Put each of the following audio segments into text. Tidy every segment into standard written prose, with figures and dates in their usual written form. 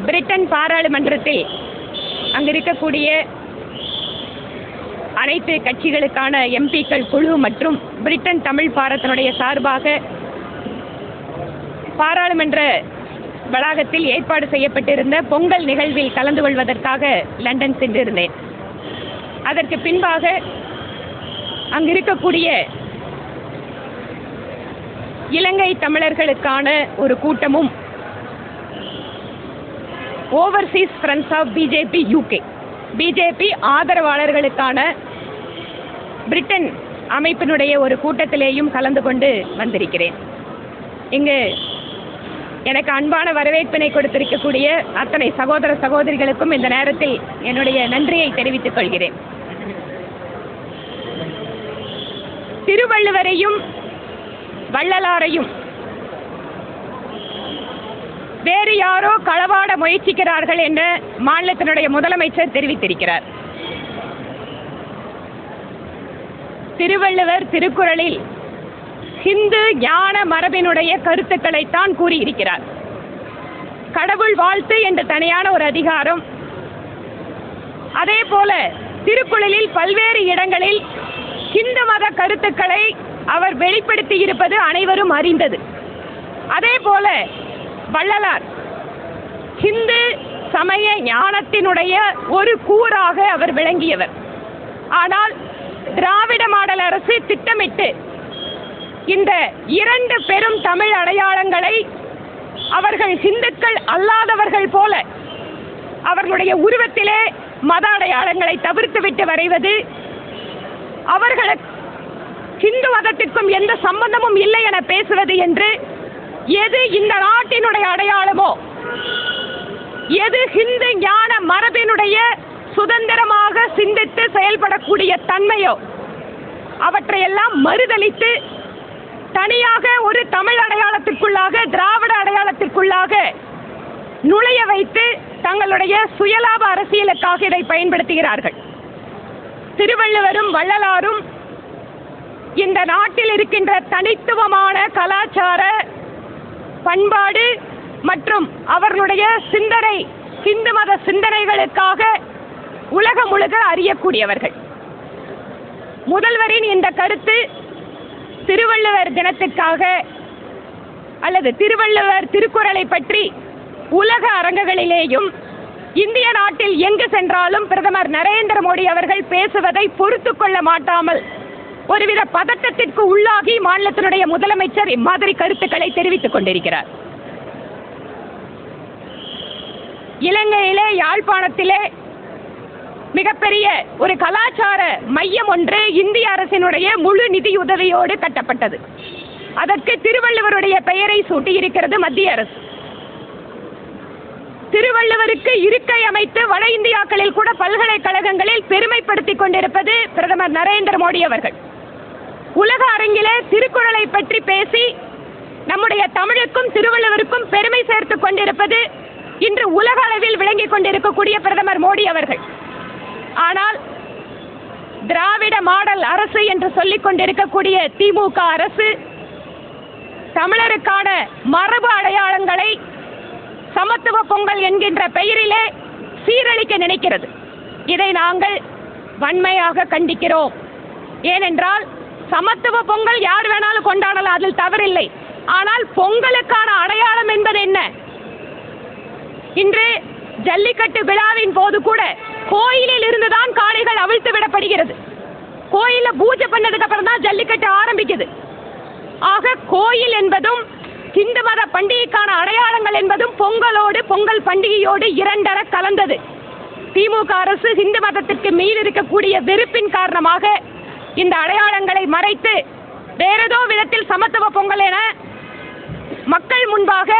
Britain பாராளுமன்றத்தில் அங்கிருக்கக்கூடிய அனைத்து கட்சிகளுக்கான எம்பிக்கள் குழு மற்றும் பிரிட்டன் தமிழ் பாரத்தினுடைய சார்பாக பாராளுமன்ற வளாகத்தில் ஏற்பாடு செய்யப்பட்டிருந்த பொங்கல் நிகழ்வில் கலந்து கொள்வதற்காக லண்டன் சென்றிருந்தேன். அதற்கு பின்பாக அங்கிருக்கக்கூடிய இலங்கை தமிழர்களுக்கான ஒரு கூட்டமும் overseas friends of BJP UK BJP ஆதரவாளர்களுக்கான பிரிட்டன் அமைப்பினுடைய ஒரு கூட்டத்திலேயும் கலந்து கொண்டு வந்திருக்கிறேன். இங்கு எனக்கு அன்பான வரவேற்பினை கொடுத்திருக்கக்கூடிய அத்தனை சகோதர சகோதரிகளுக்கும் இந்த நேரத்தில் என்னுடைய நன்றியை தெரிவித்துக் கொள்கிறேன். திருவள்ளுவரையும் வள்ளலாரையும் வேறு யாரோ களவாட முயற்சிக்கிறார்கள் என்று மாநிலத்தினுடைய முதலமைச்சர் தெரிவித்திருக்கிறார். திருவள்ளுவர் திருக்குறளில் ஹிந்து ஞான மரபினுடைய கருத்துக்களைத்தான் கூறியிருக்கிறார். கடவுள் வாழ்த்து என்ற தனியான ஒரு அதிகாரம், அதே போல திருக்குறளில் பல்வேறு இடங்களில் ஹிந்து மத கருத்துக்களை அவர் வெளிப்படுத்தி இருப்பது அனைவரும் அறிந்தது. அதே போல வள்ளலார் ஹிந்து சமய ஞானத்தினுடைய ஒரு கூறாக அவர் விளங்கியவர். ஆனால் திராவிட மாடல் அரசு திட்டமிட்டு இந்த இரண்டு பெரும் தமிழ் அடையாளங்களை அவர்கள் ஹிந்துக்கள் அல்லாதவர்கள் போல அவர்களுடைய உருவத்திலே மத அடையாளங்களை தவிர்த்துவிட்டு வரைவது, அவர்களுக்கு ஹிந்து மதத்திற்கும் எந்த சம்பந்தமும் இல்லை என பேசுவது என்று எது இந்த நாட்டினுடைய அடையாளமோ, எது ஹிந்து ஞான மரபினுடைய சுதந்திரமாக சிந்தித்து செயல்படக்கூடிய தன்மையோ அவற்றையெல்லாம் மறுதலித்து தனியாக ஒரு தமிழ் அடையாளத்திற்குள்ளாக திராவிட அடையாளத்திற்குள்ளாக நுழைய வைத்து தங்களுடைய சுயலாப அரசியலுக்காக இதை பயன்படுத்துகிறார்கள். திருவள்ளுவரும் வள்ளலாரும் இந்த நாட்டில் இருக்கின்ற தனித்துவமான கலாச்சார பண்பாடு மற்றும் அவர்களுடைய சிந்தனை ஹிந்து மத சிந்தனைகளுக்காக உலகம் முழுக்க அறியக்கூடியவர்கள். முதல்வரின் இந்த கருத்து திருவள்ளுவர் தினத்திற்காக அல்லது திருவள்ளுவர் திருக்குறளை பற்றி உலக அரங்குகளிலேயும் இந்திய நாட்டில் எங்கு சென்றாலும் பிரதமர் நரேந்திர மோடி அவர்கள் பேசுவதை பொறுத்து கொள்ள மாட்டாமல் ஒருவித பதட்டத்திற்கு உள்ளாகி மாநிலத்தினுடைய முதலமைச்சர் இம்மாதிரி கருத்துக்களை தெரிவித்துக் கொண்டிருக்கிறார். இலங்கையிலே யாழ்ப்பாணத்திலே மிகப்பெரிய ஒரு கலாச்சார மையம் ஒன்று இந்திய அரசினுடைய முழு நிதியுதவியோடு கட்டப்பட்டது. அதற்கு திருவள்ளுவருடைய பெயரை சூட்டியிருக்கிறது மத்திய அரசு. திருவள்ளுவருக்கு இருக்கை அமைத்து வட இந்தியாக்களில் கூட பல்கலைக்கழகங்களில் பெருமைப்படுத்திக் கொண்டிருப்பது பிரதமர் நரேந்திர மோடி அவர்கள். உலக அரங்கிலே திருக்குறளை பற்றி பேசி நம்முடைய தமிழுக்கும் திருவள்ளுவருக்கும் பெருமை சேர்த்துக் கொண்டிருப்பது இன்று உலக அளவில் விளங்கிக் கொண்டிருக்கக்கூடிய பிரதமர் மோடி அவர்கள். ஆனால் திராவிட மாடல் அரசு என்று சொல்லிக் கொண்டிருக்கக்கூடிய திமுக அரசு தமிழருக்கான மரபு அடையாளங்களை சமத்துவ பொங்கல் என்கின்ற பெயரிலே சீரழிக்க நினைக்கிறது. இதை நாங்கள் வன்மையாக கண்டிக்கிறோம். ஏனென்றால் சமத்துவ பொங்கல் யார் வேணாலும் கொண்டாடலாம், அதில் தவறில்லை. ஆனால் பொங்கலுக்கான அடையாளம் என்பது என்ன? இன்று ஜல்லிக்கட்டு விழாவின் போது கூட கோயிலில் இருந்துதான் காளைகள் அவிழ்த்து விடப்படுகிறது. கோயில பூஜை பண்ணதுக்கு அப்புறம் தான் ஜல்லிக்கட்டு ஆரம்பிக்குது. ஆக கோயில் என்பதும் இந்து மத பண்டிகைக்கான அடையாளங்கள் என்பதும் பொங்கலோடு பொங்கல் பண்டிகையோடு இரண்டர கலந்தது. திமுக அரசு இந்து மதத்திற்கு மீது இருக்கக்கூடிய வெறுப்பின் காரணமாக இந்த அடையாளங்களை மறைத்து வேறேதோ விதத்தில் சமத்துவ பொங்கல் என மக்கள் முன்பாக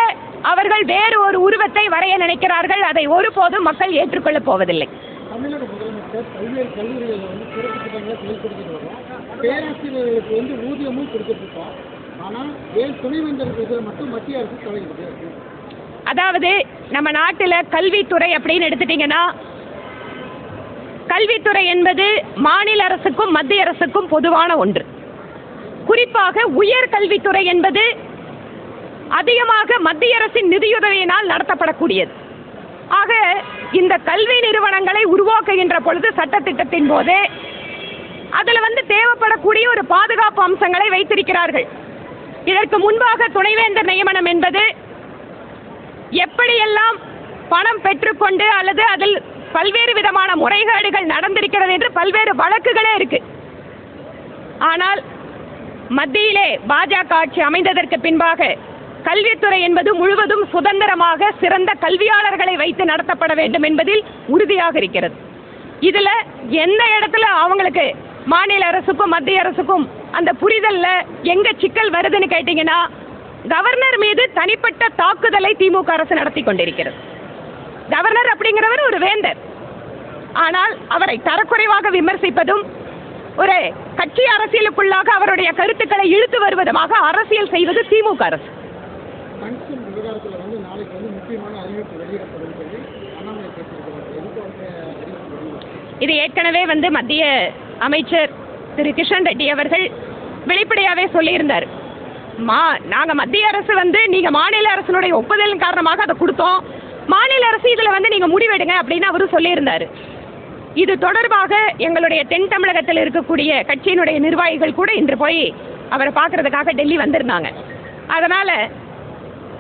அவர்கள் வேறு ஒரு உருவத்தை வரைய நினைக்கிறார்கள். அதை ஒருபோதும் மக்கள் ஏற்றுக்கொள்ளப் போவதில்லை. தமிழக முதலமைச்சர் பல்வேறு கல்லூரிகளில் சிறப்பு திட்டங்களை செயல்படுத்திட்டு வரோம். பேராசிரியர்களுக்கு ஊதியமும் கொடுத்துருக்கோம். ஆனால் துணைவேந்தர்களுக்கு மட்டும் மத்திய அரசு தலையிடுது. அதாவது நம்ம நாட்டில் கல்வித்துறை அப்படின்னு எடுத்துட்டீங்கன்னா, கல்வித்துறை என்பது மாநில அரசுக்கும் மத்திய அரசுக்கும் பொதுவான ஒன்று. குறிப்பாக உயர் கல்வித்துறை என்பது அதிகமாக மத்திய அரசின் நிதியுதவியினால் நடத்தப்படக்கூடியது. ஆக இந்த கல்வி நிறுவனங்களை உருவாக்குகின்ற பொழுது சட்டத்திட்டத்தின் போது அதில் தேவைப்படக்கூடிய ஒரு பாதுகாப்பு அம்சங்களை வைத்திருக்கிறார்கள். இதற்கு முன்பாக துணைவேந்தர் நியமனம் என்பது எப்படியெல்லாம் பணம் பெற்றுக்கொண்டு அல்லது அதில் பல்வேறு விதமான முறைகேடுகள் நடந்திருக்கிறது என்று பல்வேறு வழக்குகளே இருக்கு. ஆனால் மத்தியிலே பாஜக ஆட்சி அமைந்ததற்கு பின்பாக கல்வித்துறை என்பது முழுவதும் சுதந்திரமாக சிறந்த கல்வியாளர்களை வைத்து நடத்தப்பட வேண்டும் என்பதில் உறுதியாக இருக்கிறது. இதுல எந்த இடத்துல அவங்களுக்கு மாநில அரசுக்கும் மத்திய அரசுக்கும் அந்த புரிதல்ல எங்க சிக்கல் வருதுன்னு கேட்டீங்கன்னா, கவர்னர் மீது தனிப்பட்ட தாக்குதலை திமுக அரசு நடத்தி கொண்டிருக்கிறது. கவர்னர் அப்படிங்கிறவர் ஒரு வேந்தர், ஆனால் அவரை தரக்குறைவாக விமர்சிப்பதும் ஒரு கட்சி அரசியலுக்குள்ளாக அவருடைய கருத்துக்களை இழுத்து வருவதுமாக அரசியல் செய்வது திமுக அரசு. இது ஏற்கனவே மத்திய அமைச்சர் திரு கிஷன் ரெட்டி அவர்கள் வெளிப்படையாகவே சொல்லியிருந்தார். நாங்க மத்திய அரசு நீங்க மாநில அரசினுடைய ஒப்புதலின் காரணமாக அதை கொடுத்தோம், மாநில அரசு இதுல நீங்க முடிவெடுங்க அப்படின்னு அவரும் சொல்லியிருந்தார். இது தொடர்பாக எங்களுடைய தென் தமிழகத்தில் இருக்கக்கூடிய கட்சியினுடைய நிர்வாகிகள் கூட இன்று போய் அவரை பார்க்கறதுக்காக டெல்லி வந்திருந்தாங்க. அதனால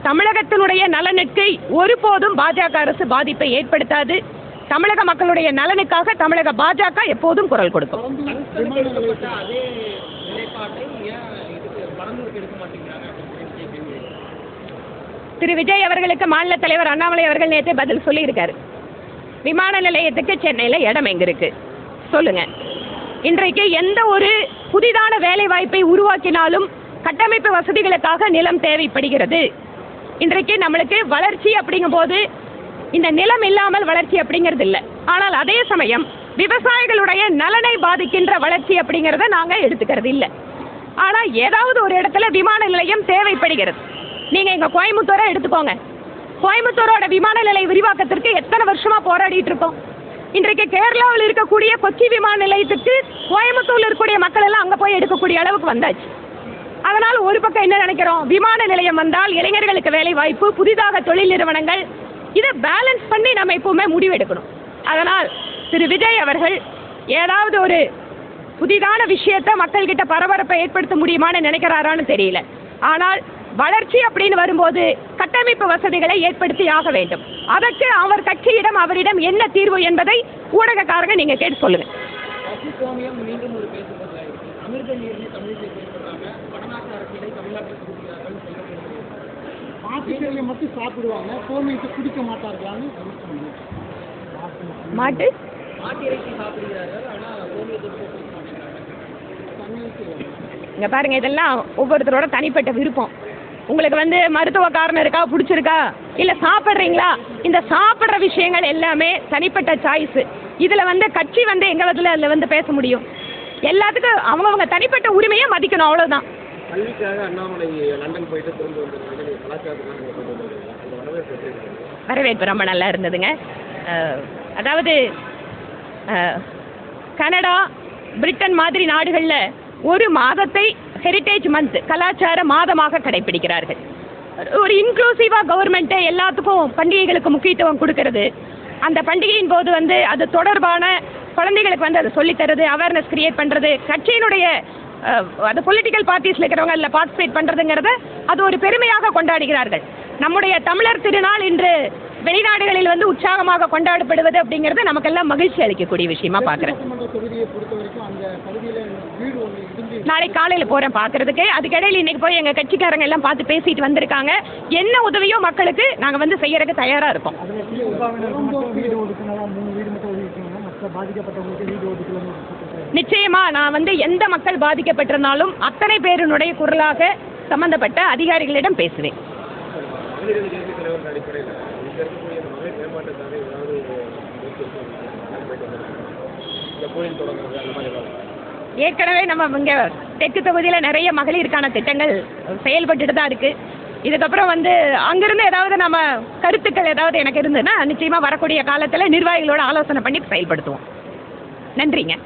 தமிழகத்தினுடைய நலனுக்கு ஒருபோதும் பாஜக அரசு பாதிப்பை ஏற்படுத்தாது. தமிழக மக்களுடைய நலனுக்காக தமிழக பாஜக எப்போதும் குரல் கொடுக்கும். திரு விஜய் அவர்களுக்கு மாநில தலைவர் அண்ணாமலை அவர்கள் நேற்றே பதில் சொல்லியிருக்காரு. விமான நிலையத்துக்கு சென்னையில் இடம் எங்க இருக்கு சொல்லுங்க. இன்றைக்கு எந்த ஒரு புதிதான வேலை வாய்ப்பை உருவாக்கினாலும் கட்டமைப்பு வசதிகளுக்காக நிலம் தேவைப்படுகிறது. இன்றைக்கு நம்மளுக்கு வளர்ச்சி அப்படிங்கும் போது இந்த நிலம் இல்லாமல் வளர்ச்சி அப்படிங்கிறது இல்லை. ஆனால் அதே சமயம் விவசாயிகளுடைய நலனை பாதிக்கின்ற வளர்ச்சி அப்படிங்கிறத நாங்கள் எடுத்துக்கிறது இல்லை. ஆனால் ஏதாவது ஒரு இடத்துல விமான நிலையம் தேவைப்படுகிறது. நீங்கள் எங்கள் கோயம்புத்தூரை எடுத்துக்கோங்க. கோயம்புத்தூரோட விமான நிலைய விரிவாக்கத்திற்கு எத்தனை வருஷமாக போராடிட்டு இருக்கோம். இன்றைக்கு கேரளாவில் இருக்கக்கூடிய கொச்சி விமான நிலையத்துக்கு கோயம்புத்தூரில் இருக்கக்கூடிய மக்கள் எல்லாம் அங்கே போய் எடுக்கக்கூடிய அளவுக்கு வந்தாச்சு. அதனால் ஒரு பக்கம் என்ன நினைக்கிறோம், விமான நிலையம் வந்தால் இளைஞர்களுக்கு வேலை வாய்ப்பு, புதிதாக தொழில் நிறுவனங்கள், இதை பேலன்ஸ் பண்ணி நம்ம எப்பவுமே முடிவெடுக்கணும். அதனால் திரு விஜய் அவர்கள் ஏதாவது ஒரு புதிதான விஷயத்தை மக்கள்கிட்ட பரபரப்பை ஏற்படுத்த முடியுமான்னு நினைக்கிறாரான்னு தெரியல. ஆனால் வளர்ச்சி அப்படின்னு வரும்போது கட்டமைப்பு வசதிகளை ஏற்படுத்தி ஆக வேண்டும். அதற்கு அவர் கட்சியிடம் அவரிடம் என்ன தீர்வு என்பதை ஊடகக்காரங்க நீங்க கேட்டு சொல்லுங்க. மட்டும் சாப்பிடுவாங்க, கோமியத்தை குடிக்க மாட்டார்களான்னு மாட்டு இங்க பாருங்க, இதெல்லாம் ஒவ்வொருத்தரோட தனிப்பட்ட விருப்பம். உங்களுக்கு மருத்துவ காரணம் இருக்கா, பிடிச்சிருக்கா, இல்ல சாப்பிட்றீங்களா, இந்த சாப்பிட்ற விஷயங்கள் எல்லாமே தனிப்பட்ட சாய்ஸ். இதுல கட்சி எங்க விதத்துல அதுல பேச முடியும்? எல்லாத்துக்கும் அவங்கவுங்க தனிப்பட்ட உரிமையை மதிக்கணும், அவ்வளவுதான். கல்விக்காக அண்ணாமலை லண்டன் போயிட்டு திரும்ப வரவேற்பு ரொம்ப நல்லா இருந்ததுங்க. அதாவது கனடா, பிரிட்டன் மாதிரி நாடுகளில் ஒரு மாதத்தை ஹெரிட்டேஜ் மந்த், கலாச்சார மாதமாக கடைபிடிக்கிறார்கள். ஒரு இன்க்ளூசிவாக கவர்மெண்ட்டை எல்லாத்துக்கும் பண்டிகைகளுக்கு முக்கியத்துவம் கொடுக்கறது. அந்த பண்டிகையின் போது அது தொடர்பான குழந்தைகளுக்கு அதை சொல்லித்தரது, அவேர்னஸ் கிரியேட் பண்ணுறது, கட்சியினுடைய அது பொலிட்டிக்கல் பார்ட்டிஸில் இருக்கிறவங்க அதில் பார்ட்டிசிபேட் பண்ணுறதுங்கிறத அது ஒரு பெருமையாக கொண்டாடுகிறார்கள். நம்முடைய தமிழர் திருநாள் இன்று வெளிநாடுகளில் உற்சாகமாக கொண்டாடப்படுவது அப்படிங்கிறது நமக்கெல்லாம் மகிழ்ச்சி அளிக்கக்கூடிய விஷயமா பார்க்குறேன். நாளை காலையில் போகிறேன் பார்க்கறதுக்கு. அதுக்கிடையில் இன்னைக்கு போய் எங்கள் கட்சிக்காரங்க எல்லாம் பார்த்து பேசிட்டு வந்திருக்காங்க. என்ன உதவியோ மக்களுக்கு நாங்கள் செய்யறதுக்கு தயாராக இருக்கோம். நிச்சயமா நான் எந்த மக்கள் பாதிக்கப்பட்டிருந்தாலும் அத்தனை பேருடைய குரலாக சம்பந்தப்பட்ட அதிகாரிகளிடம் பேசுவேன். ஏற்கனவே நம்ம இங்கே தெற்கு தொகுதியில் நிறைய மகளிருக்கான திட்டங்கள் செயல்பட்டுட்டு தான் இருக்கு. இதுக்கப்புறம் அங்கிருந்து ஏதாவது நம்ம கருத்துக்கள் ஏதாவது எனக்கு இருந்ததுன்னா நிச்சயமா வரக்கூடிய காலத்தில் நிர்வாகிகளோட ஆலோசனை பண்ணி செயல்படுத்துவோம். நன்றிங்க.